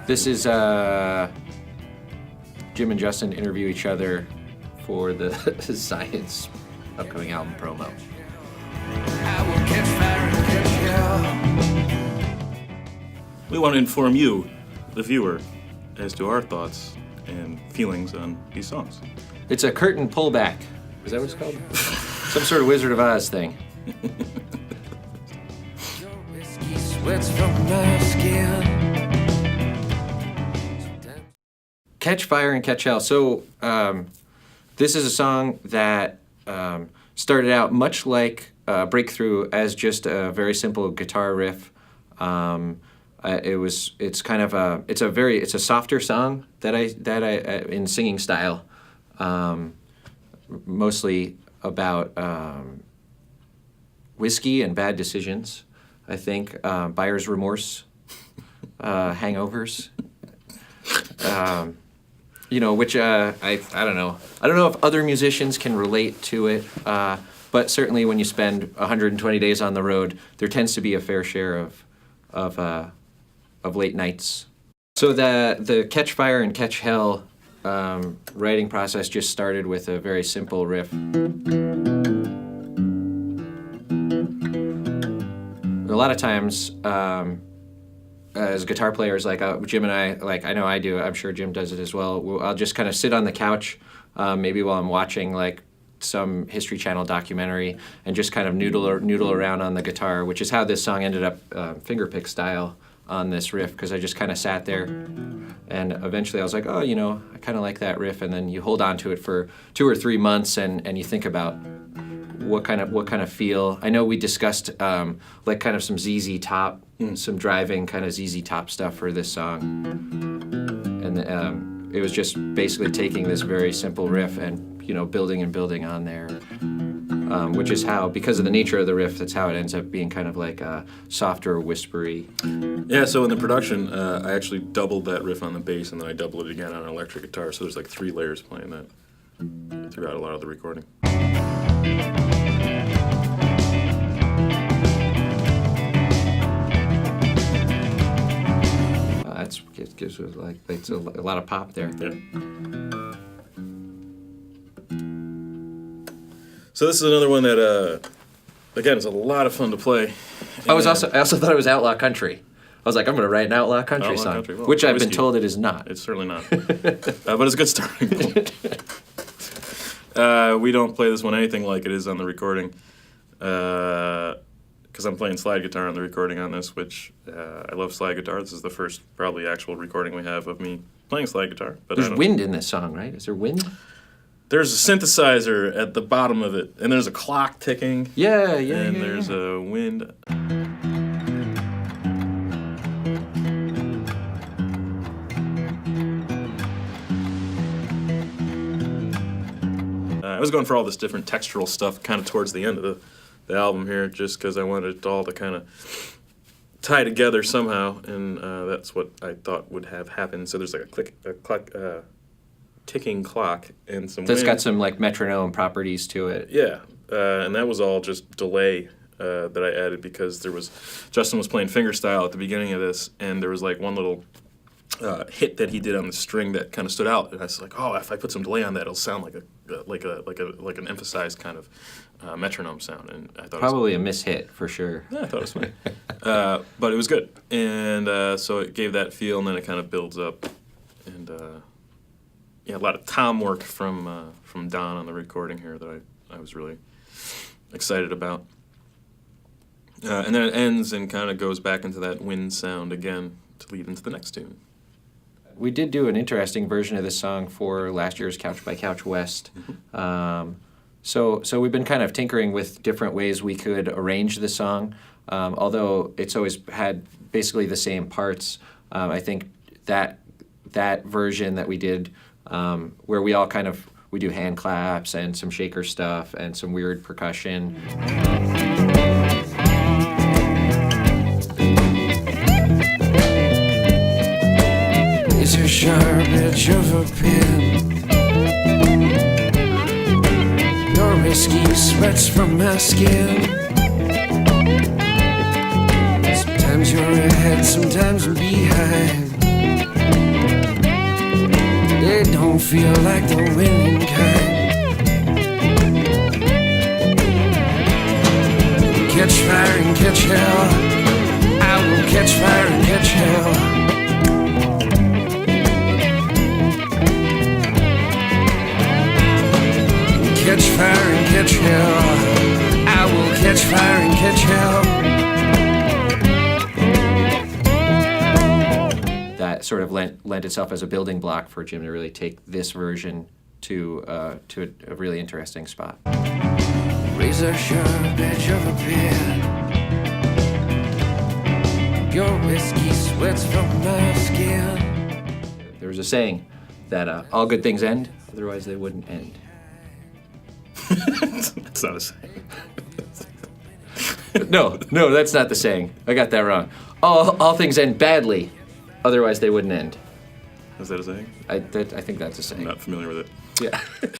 This is Jim and Justin interview each other for the Science upcoming album promo. We want to inform you, the viewer, as to our thoughts and feelings on these songs. It's a curtain pullback. Is that what it's called? Some sort of Wizard of Oz thing. Catch Fire and Catch Hell. So this is a song that started out much like Breakthrough as just a very simple guitar riff. It's a softer song that I in singing style, mostly about whiskey and bad decisions. I think buyer's remorse, hangovers. Which I don't know. I don't know if other musicians can relate to it, but certainly when you spend 120 days on the road, there tends to be a fair share of late nights. So the Catch Fire and Catch Hell writing process just started with a very simple riff. A lot of times, as guitar players, like Jim and I, like I know I do, I'm sure Jim does it as well, I'll just kind of sit on the couch, maybe while I'm watching like some History Channel documentary, and just kind of noodle around on the guitar, which is how this song ended up fingerpick style on this riff, because I just kind of sat there, and eventually I was like, I kind of like that riff, and then you hold on to it for 2 or 3 months, and you think about what kind of feel. I know we discussed like kind of some ZZ Top, some driving kind of ZZ Top stuff for this song, and it was just basically taking this very simple riff and building and building on there, which is how, because of the nature of the riff, that's how it ends up being kind of like a softer, whispery. Yeah, so in the production, I actually doubled that riff on the bass, and then I doubled it again on an electric guitar, so there's like 3 layers playing that throughout a lot of the recording. It gives it like it's a lot of pop there. Yeah. So this is another one that, again, is a lot of fun to play. I also thought it was outlaw country. I was like, I'm going to write an outlaw country song, well, which I've been told it is not. It's certainly not, but it's a good starting point. We don't play this one anything like it is on the recording, because I'm playing slide guitar on the recording on this, which I love slide guitar. This is the first probably actual recording we have of me playing slide guitar. But there's wind in this song, right? Is there wind? There's a synthesizer at the bottom of it, and there's a clock ticking. Yeah. And there's a wind. I was going for all this different textural stuff kind of towards the end of the album here, just because I wanted it all to kind of tie together somehow, and that's what I thought would have happened. So there's like a ticking clock and some That's wind. got some like metronome properties to it. Yeah, and that was all just delay that I added, because Justin was playing fingerstyle at the beginning of this, and there was like one little hit that he did on the string that kind of stood out, and I was like, if I put some delay on that, it'll sound like an emphasized kind of metronome sound. And I thought probably a mishit for sure. Yeah, I thought it was funny, but it was good, and so it gave that feel, and then it kind of builds up, and a lot of tom work from Don on the recording here that I was really excited about. And then it ends and kind of goes back into that wind sound again to lead into the next tune. We did do an interesting version of this song for last year's Couch by Couch West. So we've been kind of tinkering with different ways we could arrange the song, although it's always had basically the same parts. I think that version that we did, where we all we do hand claps and some shaker stuff and some weird percussion. It's a sharp edge of a pen. Your whiskey sweats from my skin. Sometimes you're ahead, sometimes I'm behind. they don't feel like the winning kind. Catch fire and catch hell. I will catch fire and catch hell. Catch fire and catch hell. I will catch fire and catch hell. That sort of lent itself as a building block for Jim to really take this version to a really interesting spot. Razor sharp edge of a pen. Your whiskey sweats from my skin. There was a saying that all good things end, otherwise they wouldn't end. That's not a saying. No, that's not the saying. I got that wrong. All things end badly, otherwise they wouldn't end. Is that a saying? I think that's a saying. I'm not familiar with it. Yeah.